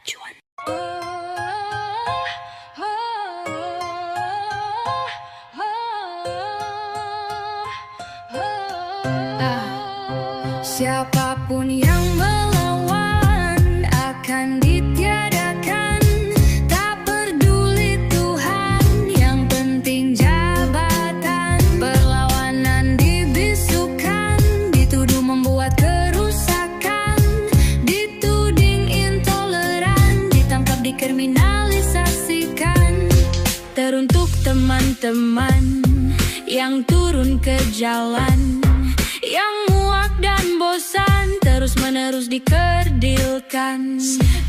kemajuan. Siapapun yang melawan akan ditiadakan. Tak peduli Tuhan, yang penting jabatan. Perlawanan dibisukan, dituduh membuat kerusakan. Dituding intoleran, ditangkap dikriminalisasikan. Teruntuk teman-teman yang turun ke jalan, yang muak dan bosan terus-menerus dikerdilkan.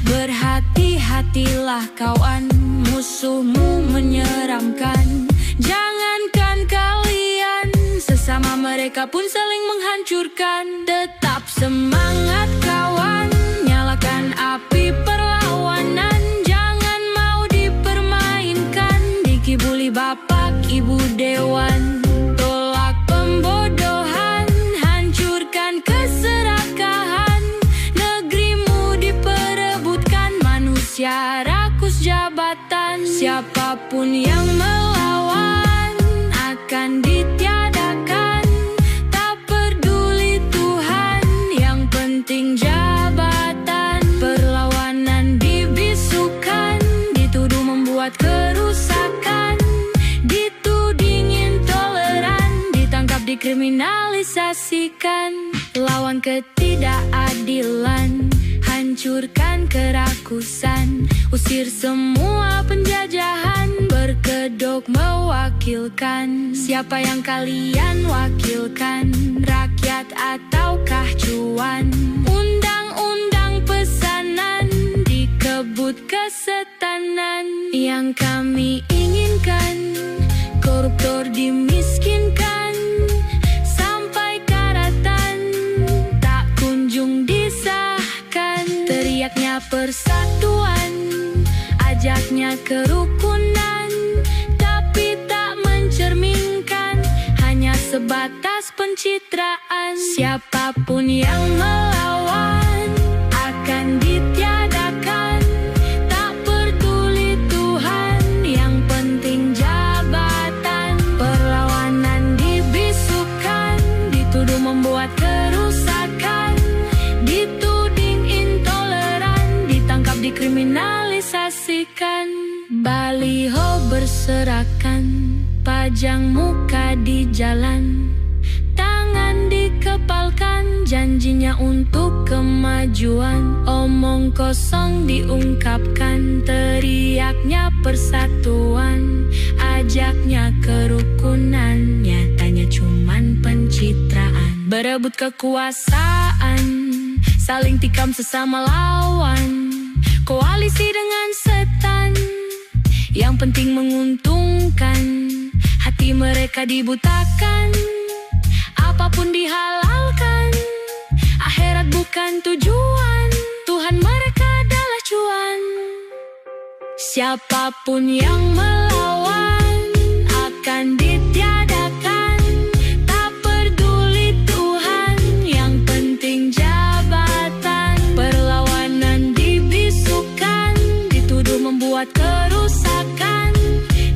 Berhati-hatilah kawan, musuhmu menyeramkan. Jangankan kalian, sesama mereka pun saling menghancurkan. Tetap semangat kawan, nyalakan api perlawanan. Jangan mau dipermainkan, dikibuli bapak ibu dewan. Tolak pembodohan, hancurkan keserakahan. Negerimu diperebutkan manusia rakus jabatan. Siapapun yang melawan akan ditiadakan. Tak peduli Tuhan, yang penting jabatan. Perlawanan dibisukan, dituduh membuat kerusakan. Dituding intoleran, ditangkap dikriminalisasikan. Lawan ketidakadilan, hancurkan kerakusan. Usir semua penjajahan, berkedok mewakilkan. Siapa yang kalian wakilkan, rakyat ataukah cuan? Undang-undang pesanan, dikebut kesetanan. Yang kami inginkan, koruptor dimiskinkan. Sampai karatan, tak kunjung disahkan. Teriaknya persatuan, ajaknya kerukunan. Tapi tak mencerminkan, hanya sebatas pencitraan. Siapapun yang melawan akan ditiadakan. Tak peduli Tuhan, yang penting jabatan. Perlawanan dibisukan, dituduh membuat kerusakan. Dituding intoleran, ditangkap dikriminalisasikan. Baliho berserakan, pajang muka di jalan. Tangan dikepalkan, janjinya untuk kemajuan. Omong kosong diungkapkan, teriaknya persatuan. Ajaknya kerukunan, nyatanya cuman pencitraan. Berebut kekuasaan, saling tikam sesama lawan. Koalisi dengan setan, yang penting menguntungkan. Hati mereka dibutakan, apapun dihalalkan. Akhirat bukan tujuan, Tuhan mereka adalah cuan. Siapapun yang melawan akan ditiadakan. Tak peduli Tuhan, yang penting jabatan. Perlawanan dibisukan, dituduh membuat kerusakan.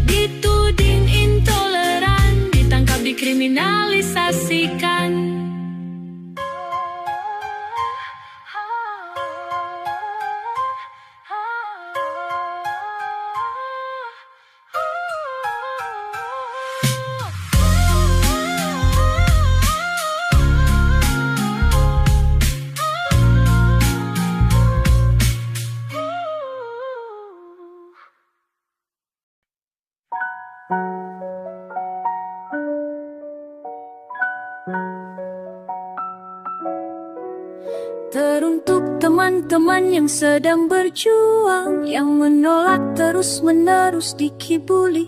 Dituding intoleran, ditangkap dikriminalisasikan. Teruntuk teman-teman yang sedang berjuang, yang menolak terus-menerus dikibuli,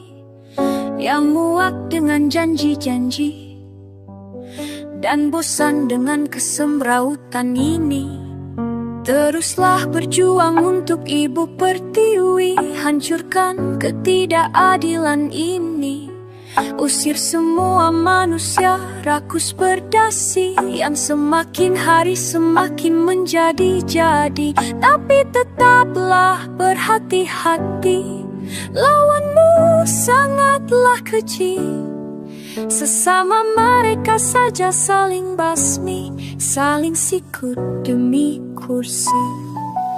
yang muak dengan janji-janji dan bosan dengan kesemrautan ini. Teruslah berjuang untuk Ibu Pertiwi, hancurkan ketidakadilan ini. Usir semua manusia rakus berdasi, yang semakin hari semakin menjadi-jadi. Tapi tetaplah berhati-hati, lawanmu sangatlah keji. Sesama mereka saja saling basmi, saling sikut demi kursi.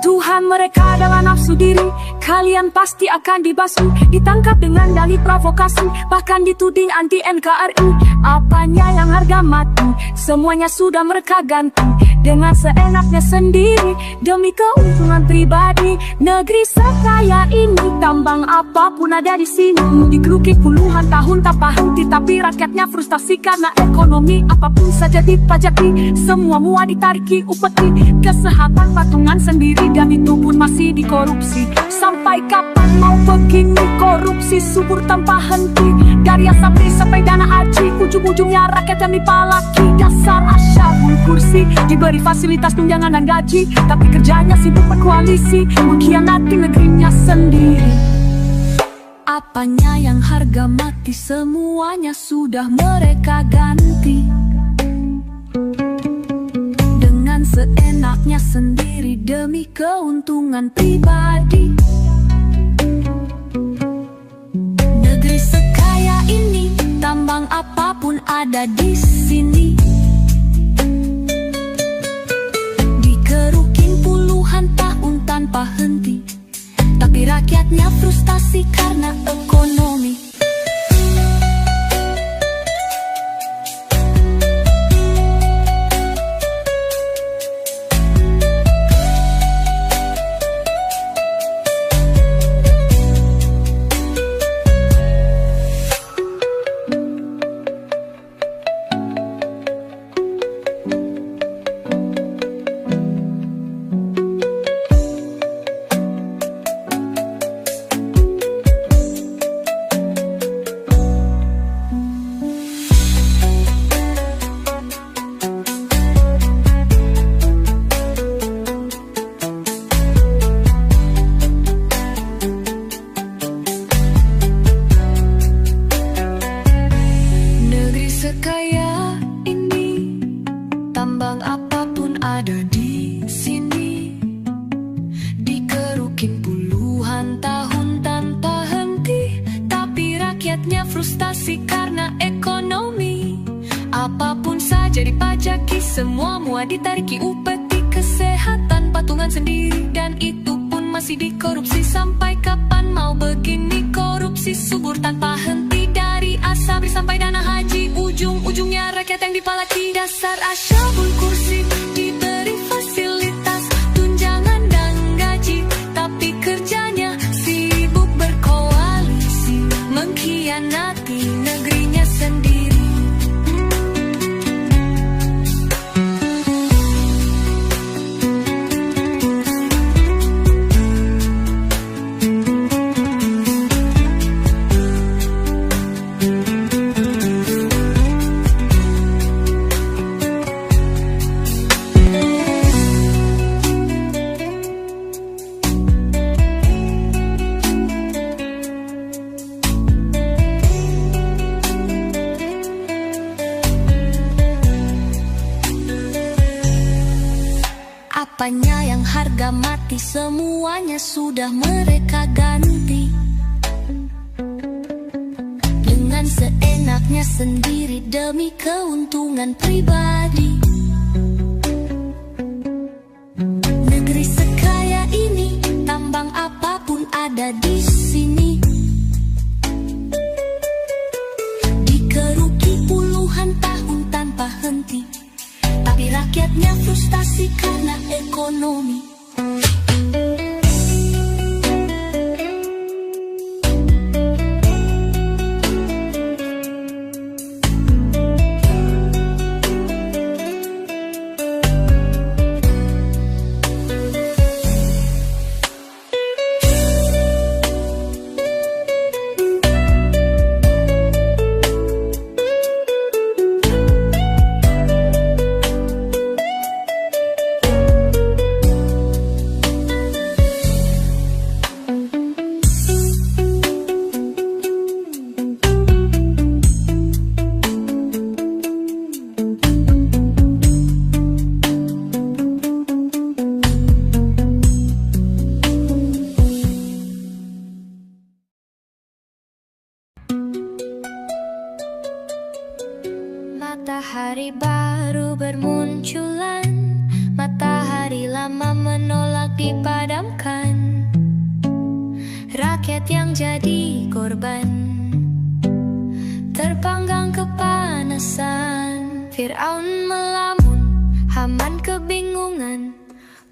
Tuhan mereka adalah nafsu diri, kalian pasti akan dibasmi, ditangkap dengan dalih provokasi, bahkan dituding anti NKRI. Apanya yang harga mati, semuanya sudah mereka ganti dengan seenaknya sendiri, demi keuntungan pribadi. Negeri sekaya ini, tambang apapun ada di sini, dikeruki puluhan tahun tanpa henti, tapi rakyatnya frustasi karena ekonomi. Apapun saja dipajaki, semua mua ditariki upeti. Kesehatan patungan sendiri, dan itu pun masih dikorupsi. Sampai kapan mau begini korupsi subur tanpa henti? Dari asabri sampai dana haji, ujung-ujungnya rakyat yang dipalaki. Dasar asyabul kursi, diberi fasilitas tunjangan dan gaji, tapi kerjanya sibuk berkoalisi, mengkhianati negerinya sendiri. Apanya yang harga mati, semuanya sudah mereka ganti dengan seenaknya sendiri, demi keuntungan pribadi. Negeri sekaya ini, tambang apapun ada di sini, dikerukin puluhan tahun tanpa henti, tapi rakyatnya frustasi karena ekonomi. Sekaya ini, tambang apapun ada di sini, dikerukin puluhan tahun tanpa henti, tapi rakyatnya frustasi karena ekonomi. Apapun saja dipajaki, semua mua ditariki upeti. Kesehatan patungan sendiri, dan itu pun masih dikorupsi. Sampai kapan mau begini korupsi subur tanpa henti? Dari asabri sampai dana haji, ujung-ujungnya rakyat yang dipalaki. Dasar asyabul kursi, diberi fasilitas tunjangan dan gaji, tapi kerjanya sibuk berkoalisi, mengkhianati negerinya sendiri. Apanya yang harga mati, semuanya sudah mereka ganti dengan seenaknya sendiri, demi keuntungan pribadi. Negeri sekaya ini, tambang apapun ada di sini, dikeruki puluhan tahun tanpa henti, tapi rakyatnya frustasi karena ekonomi. Matahari baru bermunculan, matahari lama menolak dipadamkan. Rakyat yang jadi korban, terpanggang kepanasan. Firaun melamun, Haman kebingungan,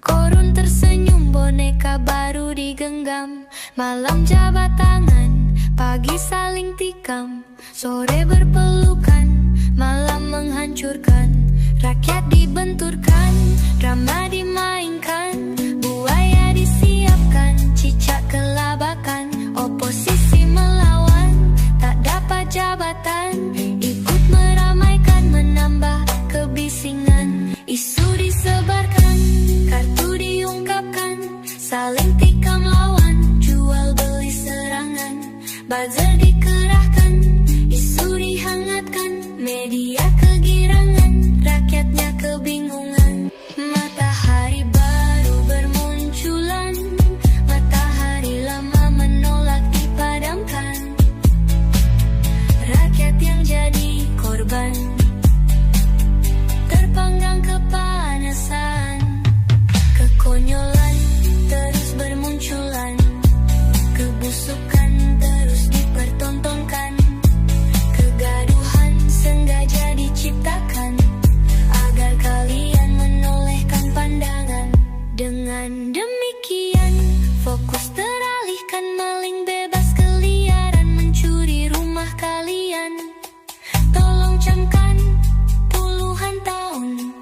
Korun tersenyum, boneka baru digenggam. Malam jabat tangan, pagi saling tikam, sore berpelukan, malam menghancurkan. Rakyat dibenturkan, drama dimainkan, buaya disiapkan, cicak kelabakan. Oposisi melawan, tak dapat jabatan, ikut meramaikan, menambah kebisingan. Isu disebarkan, kartu diungkapkan, saling tikam lawan, jual beli serangan. Buzzer dikerahkan, isu dihangatkan, media kegirangan, rakyatnya kebingungan. Matahari baru bermunculan, matahari lama menolak dipadamkan. Rakyat yang jadi korban, terpanggang kepanasan. Kekonyolan terus bermunculan, kebusukan terus dipertontonkan, kegaduhan sengaja diciptakan agar kalian menolehkan pandangan. Dengan demikian, fokus teralihkan, maling bebas keliaran mencuri rumah kalian. Tolong camkan, puluhan tahun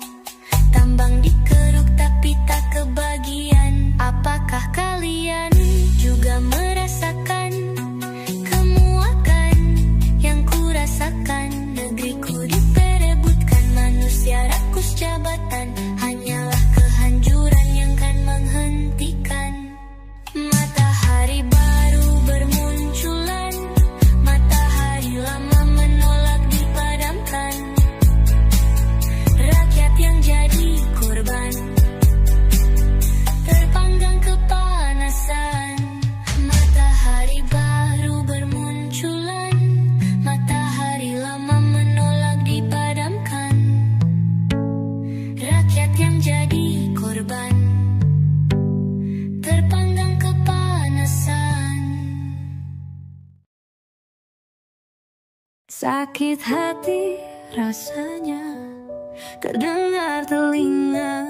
tambang dikeruk tapi tak kebagian. Apakah kalian juga merasakan kemuakan yang kurasakan? Negeriku diperebutkan, manusia rakus jabatan, hanyalah kehancuran yang kan menghentikan. Matahari baru bermunculan, matahari lama menolak dipadamkan. Rakyat yang jadi korban, terpanggang kepanasan. Matahari baru bermunculan, matahari lama menolak dipadamkan. Rakyat yang jadi korban, terpanggang kepanasan. Sakit hati rasanya terdengar telinga,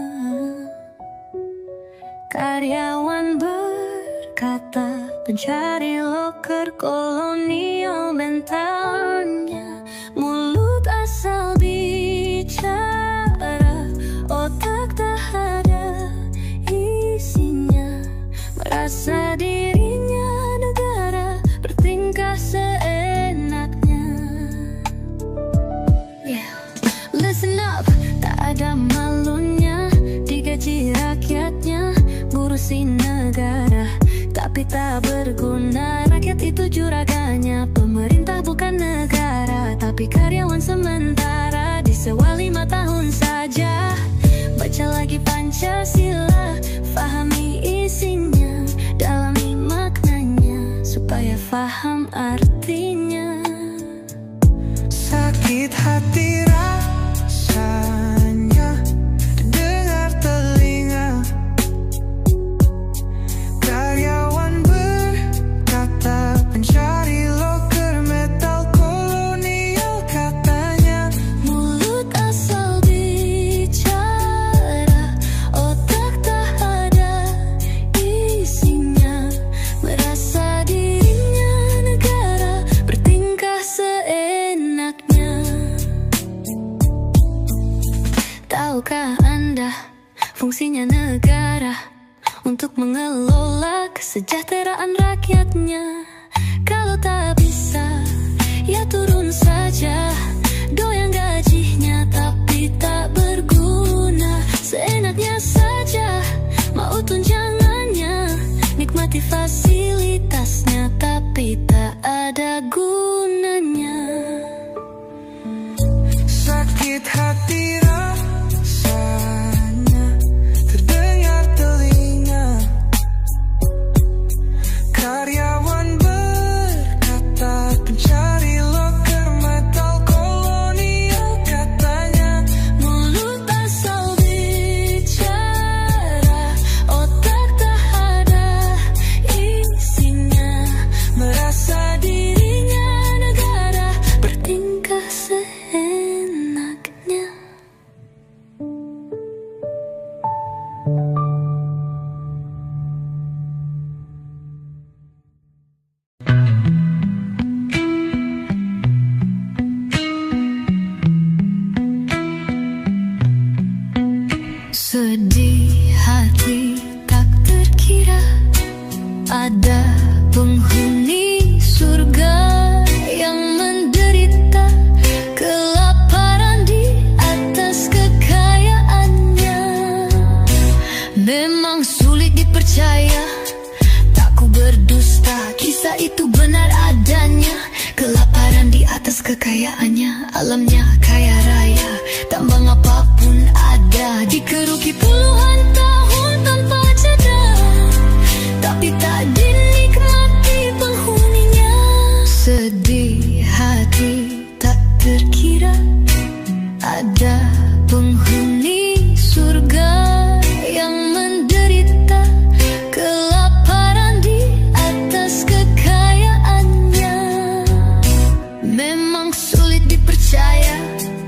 karyawan berkata, pencari loker kolonial mentalnya. Mulut asal bicara, otak tak ada isinya. Merasa dirinya negara, bertingkah seenaknya. Listen up, tak ada malunya, digaji rakyatnya, ngurusi negara, tapi tak berguna. Rakyat itu juraganya, pemerintah bukan negara, tapi karyawan sementara, disewa 5 tahun saja. Baca lagi Pancasila, fahami isinya, dalami maknanya, supaya faham artinya. Sakit hati rasanya terdengar telinga, karyawan berkata, pencari loker metal kolonial katanya. Mulut asal bicara, otak tak ada isinya. Merasa dirinya negara, bertingkah seenaknya. Tahukah Anda fungsinya negara? Untuk mengelola kesejahteraan rakyatnya. Kalau tak bisa, ya turun saja, doyan gajinya tapi tak berguna. Seenaknya saja, mau tunjangannya, nikmati fasilitasnya tapi tak ada gunanya. Sakit hati rasanya terdengar telinga, karyawan berkata, pencari loker metal kolonial katanya. percaya, tak ku berdusta. Kisah itu benar adanya. Kelaparan di atas kekayaannya. Alamnya kaya raya, tambang apapun ada. Dikeruki puluhan tahun tanpa jeda, tapi tak dinikmati penghuninya. Sedih hati tak terkira, ada penghuni surga yang menderita kelaparan di atas kekayaannya. Memang sulit dipercaya,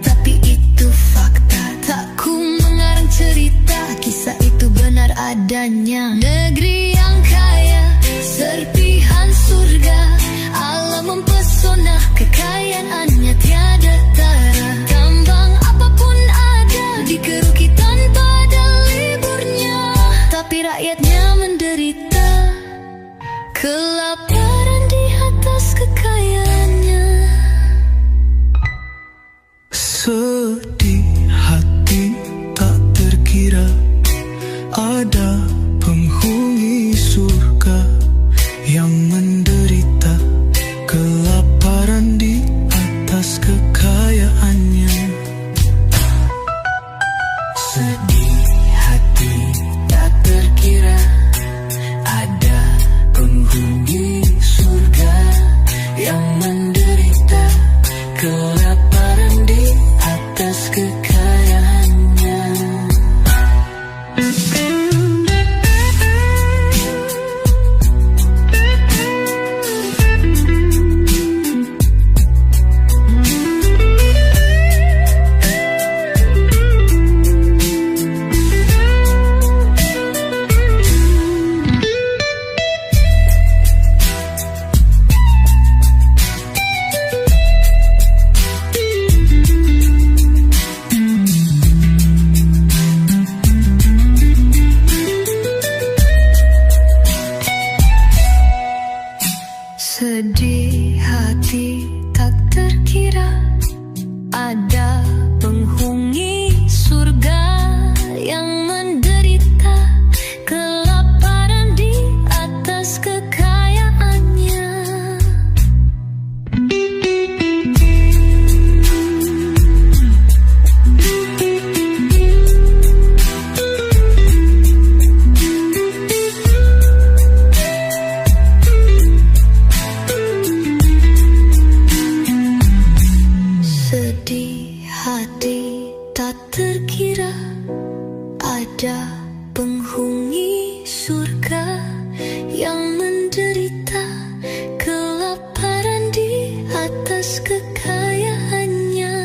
tapi itu fakta. Tak ku mengarang cerita, kisah itu benar adanya. Negeri yang kaya, serpihan surga, alam mempesona, kekayaannya tiada tara. Tambang apapun ada, dikeruki tanpa ada liburnya, tapi rakyatnya menderita kelaparan di atas kekayaannya. Sedih hati tak terkira, ada penghuni surga yang menderita kelaparan di atas kekayaannya. Sedih hati tak terkira, ada penghuni surga yang menderita kelaparan di atas kekayaannya. Sedih hati tak terkira, ada penghuni surga yang menderita kelaparan di atas kekayaannya. Sedih hati tak terkira, ada penghuni surga yang menderita kelaparan di atas kekayaannya.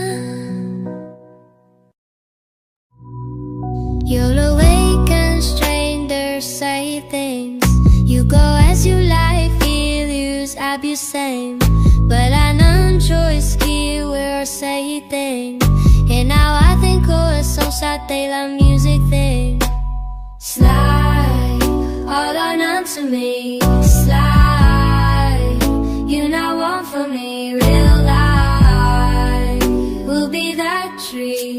You'll awake and strangers say things. You go as you like, feel use, abuse, same. But I know choice here where I say thing. And now I think oh it's so sad they love music thing. Slide all on to me. Slide, you not want for me. Real life will be that tree.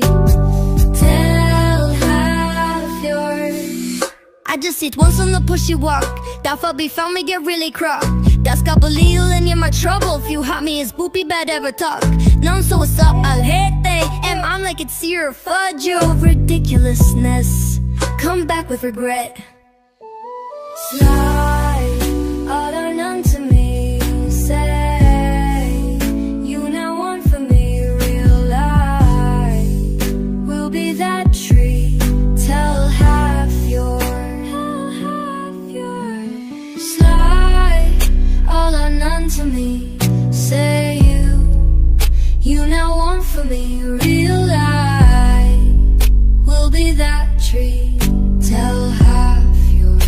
Tell half your. I just hit once on the push you walk. That felt be found me get really crocked. That's got believe in my trouble. If you hot me, it's boopy bad ever talk. None so what's up, I'll hit they. And I'm like it's your fudge your ridiculousness. Come back with regret. Slide all or none to me. Say you now want for me. Real life will be that tree. Tell half your. Slide all or none to me. Say you now want for me. Real life will be that tree. Tell half your.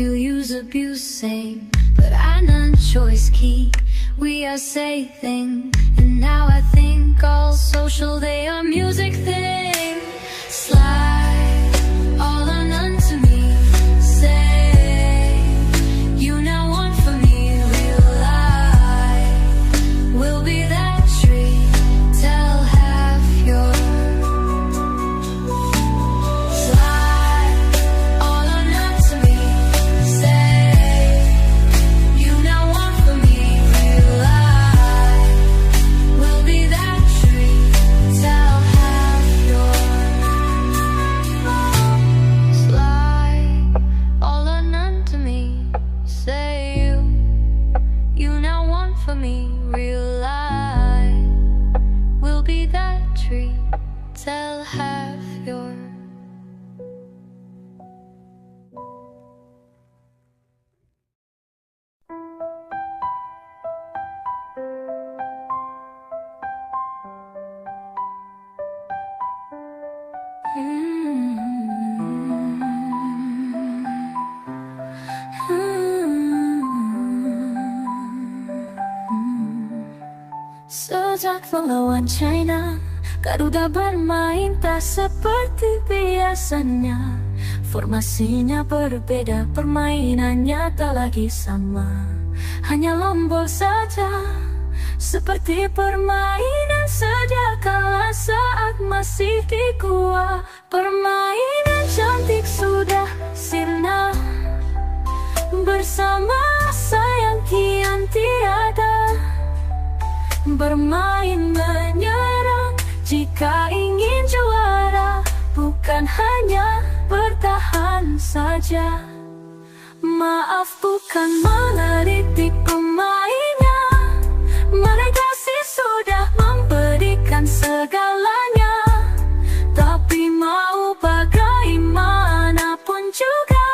still use, abuse, same. But I none choice key, we are say thing. And now I think all social, they are music thing. Slide, all or none to me. Say, you now want for me, real life will be that tree. Tell half your slide, all or none to me. Say, you now want for me, real life will be that tree. Tell half your slide, all or none to me. Say you now want for me, real life will be that tree. Tell half your Sejak melawan China, Garuda bermain tak seperti biasanya. Formasinya berbeda, permainannya tak lagi sama. Hanya lombol saja, seperti permainan sedia kala saat masih di gua. Permainan cantik sudah sirna, bersama sayang kian tiada. Bermain menyerang jika ingin juara, bukan hanya bertahan saja. Maaf bukan mengeritik pemainnya, mereka sih sudah memberikan segalanya. Tapi mau bagaimanapun juga,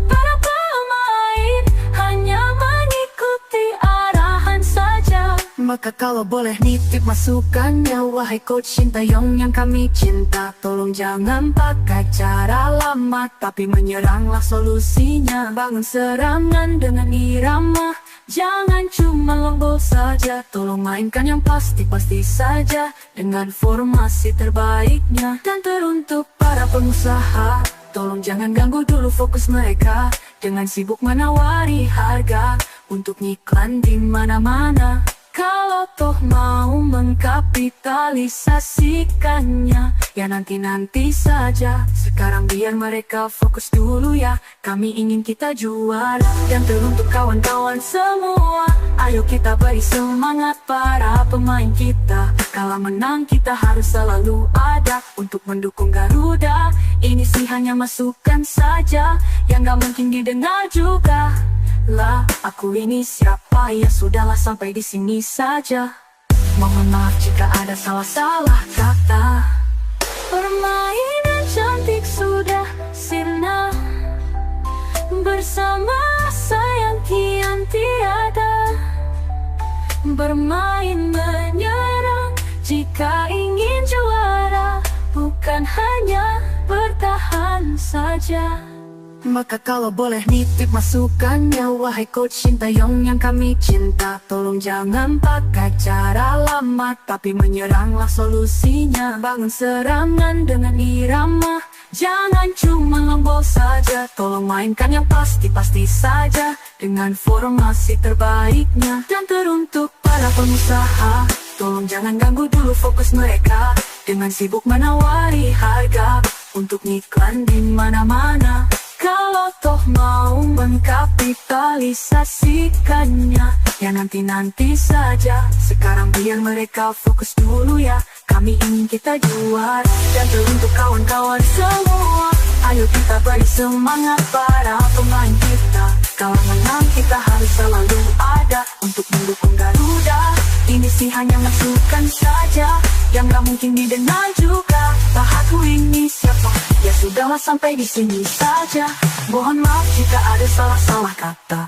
para pemain hanya mengikuti arahan saja. Maka kalau boleh nitip masukannya, wahai coach Sintayong yang kami cinta, tolong jangan pakai cara lama, tapi menyeranglah solusinya. Bangun serangan dengan irama, jangan cuma lombol saja. Tolong mainkan yang pasti-pasti saja, dengan formasi terbaiknya. Dan teruntuk para pengusaha, tolong jangan ganggu dulu fokus mereka, dengan sibuk menawari harga untuk ngiklan di mana-mana. Kalau toh mau mengkapitalisasikannya, ya nanti-nanti saja. Sekarang biar mereka fokus dulu ya, kami ingin kita juara. Dan teruntuk kawan-kawan semua, ayo kita beri semangat para pemain kita. Kalau menang kita harus selalu ada untuk mendukung Garuda. Ini sih hanya masukan saja, yang gak mungkin didengar juga. Lah, aku ini siapa? Ya sudahlah, sampai di sini saja. Mohon maaf jika ada salah-salah kata. Permainan cantik sudah sirna, bersama sayang kian tiada. Bermain menyerang jika ingin juara, bukan hanya bertahan saja. Maka kalau boleh nitip masukannya, wahai coach Sintayong yang kami cinta, tolong jangan pakai cara lama, tapi menyeranglah solusinya. Bangun serangan dengan irama, jangan cuma lombol saja. Tolong mainkan yang pasti-pasti saja, dengan formasi terbaiknya. Dan teruntuk para pengusaha, tolong jangan ganggu dulu fokus mereka, dengan sibuk menawari harga untuk ngiklan di mana-mana. Kalau toh mau mengkapitalisasikannya, ya nanti-nanti saja. Sekarang biar mereka fokus dulu ya, kami ingin kita juara. Dan teruntuk kawan-kawan semua, ayo kita beri semangat para pemain kita. Kalau menang kita harus selalu ada untuk mendukung Garuda. Ini sih hanya masukan saja, yang gak mungkin didengar juga. Tak aku ini siapa? Ya sudahlah, sampai di sini saja. Mohon maaf jika ada salah-salah kata.